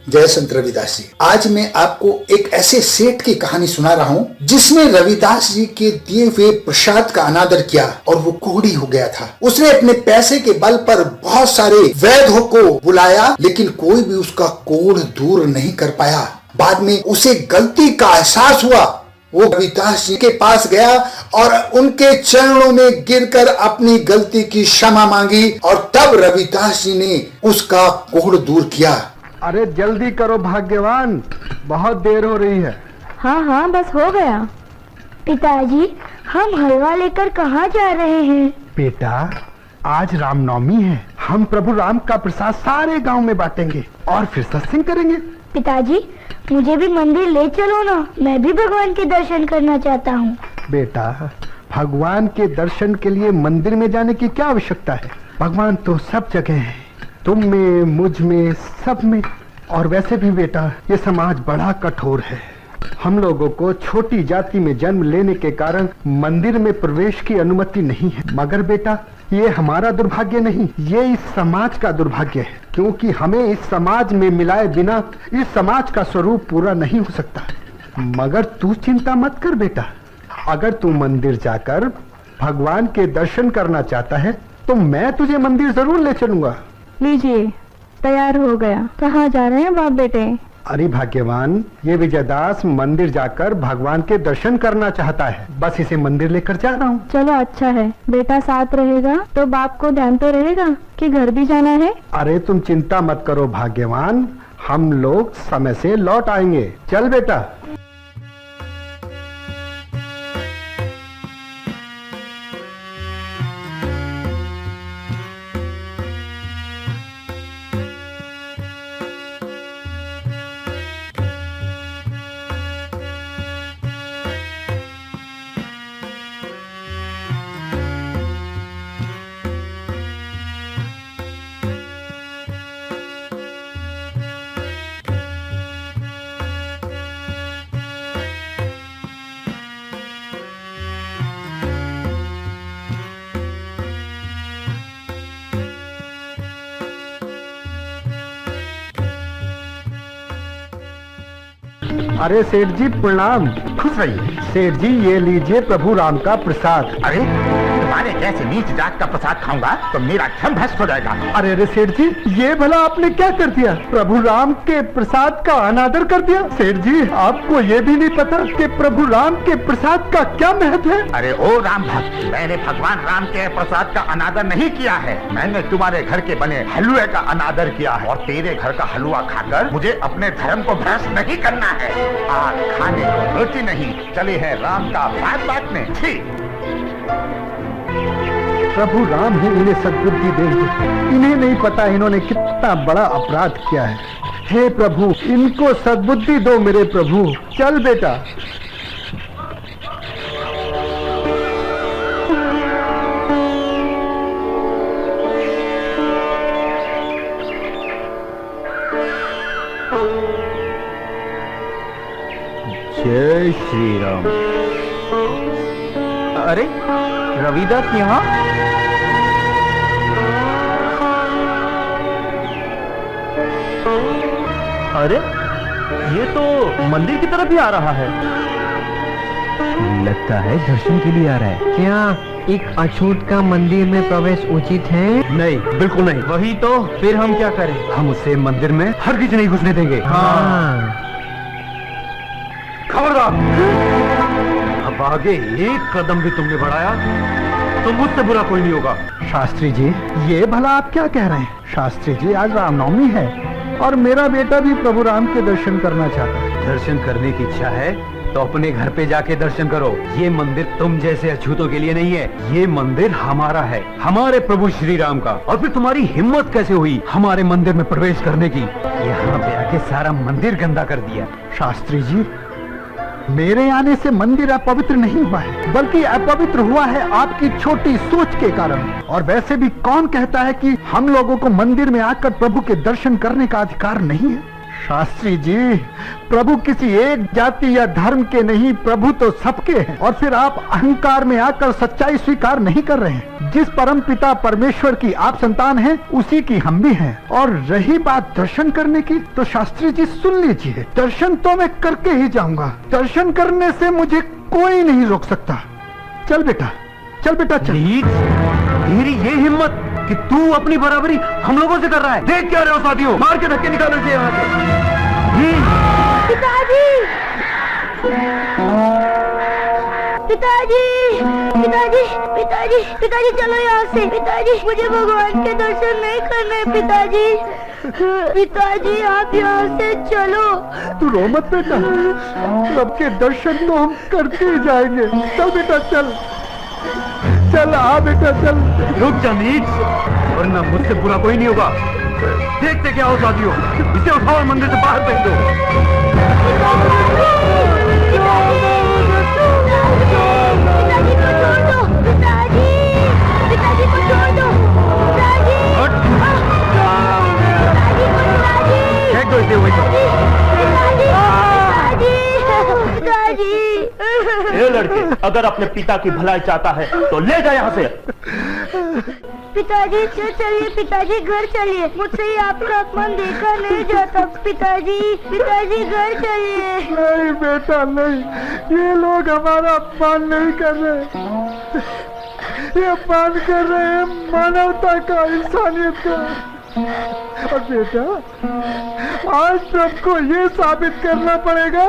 जय संत रविदास जी। आज मैं आपको एक ऐसे सेठ की कहानी सुना रहा हूँ जिसने रविदास जी के दिए हुए प्रसाद का अनादर किया और वो कोढ़ी हो गया था। उसने अपने पैसे के बल पर बहुत सारे वैद्यों को बुलाया, लेकिन कोई भी उसका कोढ़ दूर नहीं कर पाया। बाद में उसे गलती का एहसास हुआ। वो रविदास जी के पास गया और उनके चरणों में गिरकर अपनी गलती की क्षमा मांगी और तब रविदास जी ने उसका कोढ़ दूर किया। अरे जल्दी करो भाग्यवान, बहुत देर हो रही है। हाँ हाँ बस हो गया। पिताजी, हम हलवा लेकर कहाँ जा रहे हैं? बेटा, आज रामनवमी है। हम प्रभु राम का प्रसाद सारे गांव में बांटेंगे और फिर सत्संग करेंगे। पिताजी, मुझे भी मंदिर ले चलो ना, मैं भी भगवान के दर्शन करना चाहता हूँ। बेटा, भगवान के दर्शन के लिए मंदिर में जाने की क्या आवश्यकता है? भगवान तो सब जगह है, तुम में, मुझ में, सब में। और वैसे भी बेटा, ये समाज बड़ा कठोर है। हम लोगों को छोटी जाति में जन्म लेने के कारण मंदिर में प्रवेश की अनुमति नहीं है। मगर बेटा, ये हमारा दुर्भाग्य नहीं, ये इस समाज का दुर्भाग्य है, क्योंकि हमें इस समाज में मिलाए बिना इस समाज का स्वरूप पूरा नहीं हो सकता। मगर तू चिंता मत कर बेटा, अगर तू मंदिर जाकर भगवान के दर्शन करना चाहता है तो मैं तुझे मंदिर जरूर ले चलूंगा। लीजिए, तैयार हो गया। कहाँ जा रहे हैं बाप बेटे? अरे भाग्यवान, ये विजयदास मंदिर जाकर भगवान के दर्शन करना चाहता है, बस इसे मंदिर लेकर जा रहा हूँ। चलो अच्छा है, बेटा साथ रहेगा तो बाप को ध्यान तो रहेगा कि घर भी जाना है। अरे तुम चिंता मत करो भाग्यवान, हम लोग समय से लौट आएंगे। चल बेटा। अरे सेठ जी प्रणाम। खुश रहिए। सेठ जी, ये लीजिए प्रभु राम का प्रसाद। अरे तुम्हारे जैसे नीच जात का प्रसाद खाऊंगा तो मेरा धर्म भ्रष्ट हो जाएगा। अरे अरे सेठ जी, ये भला आपने क्या कर दिया? प्रभु राम के प्रसाद का अनादर कर दिया। सेठ जी, आपको ये भी नहीं पता कि प्रभु राम के प्रसाद का क्या महत्व है? अरे ओ राम भक्त, मैंने भगवान राम के प्रसाद का अनादर नहीं किया है, मैंने तुम्हारे घर के बने हलवे का अनादर किया है। और तेरे घर का हलवा खाकर मुझे अपने धर्म को भ्रष्ट नहीं करना है। आज खाने को रोटी नहीं, चले हैं राम का बात बांटने। प्रभु राम ही इन्हें सद्बुद्धि देंगे। इन्हें नहीं पता इन्होंने कितना बड़ा अपराध किया है। हे प्रभु, इनको सद्बुद्धि दो मेरे प्रभु। चल बेटा। जय श्री राम। अरे रविदास यहाँ? अरे ये तो मंदिर की तरफ ही आ रहा है। लगता है दर्शन के लिए आ रहा है। क्या एक अछूत का मंदिर में प्रवेश उचित है? नहीं, बिल्कुल नहीं। वही तो, फिर हम क्या करें? हम उसे मंदिर में हरगिज नहीं घुसने देंगे। हाँ। खबरदार, अब आगे एक कदम भी तुमने बढ़ाया तो मुझसे बुरा कोई नहीं होगा। शास्त्री जी, ये भला आप क्या कह रहे हैं? शास्त्री जी, आज रामनवमी है और मेरा बेटा भी प्रभु राम के दर्शन करना चाहता है। दर्शन करने की इच्छा है तो अपने घर पे जाके दर्शन करो। ये मंदिर तुम जैसे अछूतों के लिए नहीं है, ये मंदिर हमारा है, हमारे प्रभु श्री राम का। और फिर तुम्हारी हिम्मत कैसे हुई हमारे मंदिर में प्रवेश करने की? यहाँ पे आके सारा मंदिर गंदा कर दिया। शास्त्री जी, मेरे आने से मंदिर अपवित्र नहीं हुआ है, बल्कि अपवित्र हुआ है आपकी छोटी सोच के कारण। और वैसे भी कौन कहता है कि हम लोगों को मंदिर में आकर प्रभु के दर्शन करने का अधिकार नहीं है? शास्त्री जी, प्रभु किसी एक जाति या धर्म के नहीं, प्रभु तो सबके हैं। और फिर आप अहंकार में आकर सच्चाई स्वीकार नहीं कर रहे हैं। जिस परम पिता परमेश्वर की आप संतान हैं, उसी की हम भी हैं। और रही बात दर्शन करने की, तो शास्त्री जी सुन लीजिए, दर्शन तो मैं करके ही जाऊंगा। दर्शन करने से मुझे कोई नहीं रोक सकता। चल बेटा, चल बेटा, चल। तेरी ये हिम्मत कि तू अपनी बराबरी हम लोगों से कर रहा है। देख क्या रहे हो साथियों, मार के धक्के निकालो इसे यहाँ से। पिताजी, पिताजी, पिताजी, पिताजी, पिताजी चलो यहाँ से। पिताजी, मुझे भगवान के दर्शन नहीं करने। पिताजी, पिताजी आप यहाँ से चलो। तू रो मत बेटा, सबके दर्शन तो हम करके ही जाएंगे। चल बेटा, चल चल, आ बेटा चल। रुक जा नीच, वरना मुझसे बुरा कोई नहीं होगा। देखते क्या हो साथियों, इसे उठाओ और मंदिर से बाहर फेंक दो। ये लड़के, अगर अपने पिता की भलाई चाहता है तो ले जा यहाँ से। पिताजी चलिए, पिताजी घर चलिए। मुझसे ही आपका अपमान देखा नहीं जाता। पिताजी, पिताजी घर चलिए। नहीं बेटा नहीं, ये लोग हमारा अपमान नहीं कर रहे, ये अपमान कर रहे हैं मानवता का, इंसानियत का। और बेटा, आज सबको ये साबित करना पड़ेगा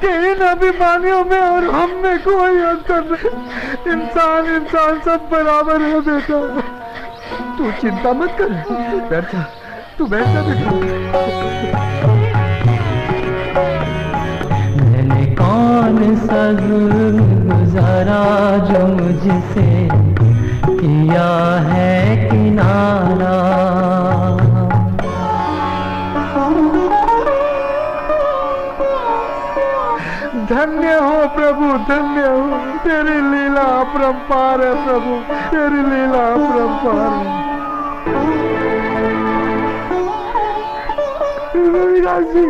कि इन अभिमानियों में और हम में कोई अंतर नहीं। इंसान इंसान सब बराबर है बेटा। तू चिंता मत कर, बैठ जा, तू बैठ जा बेटा। मैंने कौन सा जुल्म गुजारा जो मुझसे किया है किनारा। धन्य हो प्रभु, धन्य हो। तेरी लीला अपरंपार है प्रभु, तेरी लीला अपरंपार है। रविदास जी,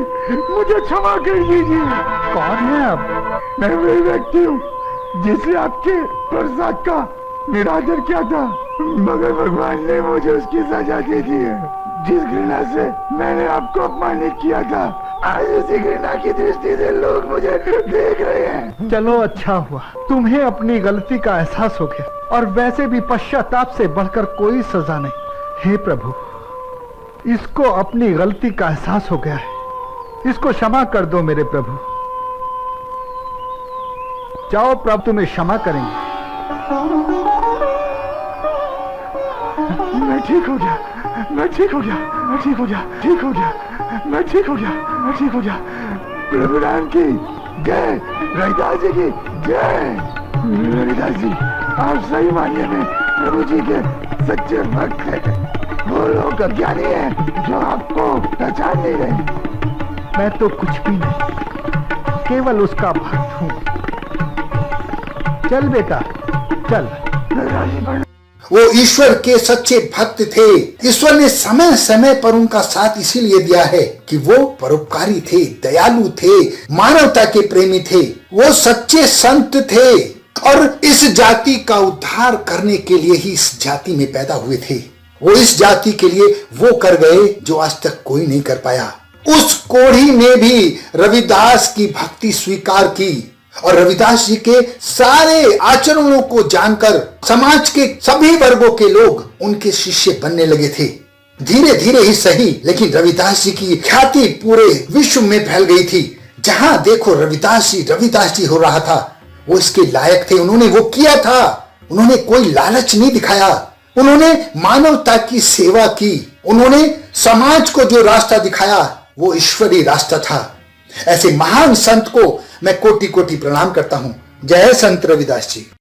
मुझे क्षमा कर दीजिए। कौन है आप? मैं वही व्यक्ति हूँ जिसे आपके प्रसाद का निरादर किया था, मगर भगवान ने मुझे उसकी सजा दे दी है। जिस घृणा से मैंने आपको अपमानित किया था, आज उसी घृणा की दृष्टि से लोग मुझे देख रहे हैं। चलो अच्छा हुआ, तुम्हें अपनी गलती का एहसास हो गया, और वैसे भी पश्चाताप से बढ़कर कोई सजा नहीं। हे प्रभु, इसको अपनी गलती का एहसास हो गया है, इसको क्षमा कर दो मेरे प्रभु। जाओ प्रभु, तुम्हें क्षमा करेंगे। मैं ठीक हो गया, मैं ठीक हो गया, मैं ठीक हो गया, ठीक हो गया, मैं ठीक हो गया, मैं ठीक हो गया। प्रभु राम की जय, रविदास जी की जय। रविदास जी, आप सही मायने में प्रभु जी के सच्चे भक्त हैं। वो लोग अज्ञानी हैं जो आपको पहचान नहीं रहे। मैं तो कुछ भी नहीं, केवल उसका भक्त हूँ। चल बेटा, चल। वो ईश्वर के सच्चे भक्त थे। ईश्वर ने समय समय पर उनका साथ इसीलिए दिया है कि वो परोपकारी थे, दयालु थे, मानवता के प्रेमी थे। वो सच्चे संत थे और इस जाति का उद्धार करने के लिए ही इस जाति में पैदा हुए थे। वो इस जाति के लिए वो कर गए जो आज तक कोई नहीं कर पाया। उस कोढ़ी ने भी रविदास की भक्ति स्वीकार की और रविदास जी के सारे आचरणों को जानकर समाज के सभी वर्गों के लोग उनके शिष्य बनने लगे थे। धीरे धीरे ही सही, लेकिन रविदास जी की ख्याति पूरे विश्व में फैल गई थी। जहां देखो रविदास जी हो रहा था। वो इसके लायक थे, उन्होंने वो किया था। उन्होंने कोई लालच नहीं दिखाया, उन्होंने मानवता की सेवा की, उन्होंने समाज को जो रास्ता दिखाया वो ईश्वरीय रास्ता था। ऐसे महान संत को मैं कोटि कोटि प्रणाम करता हूं। जय संत रविदास जी।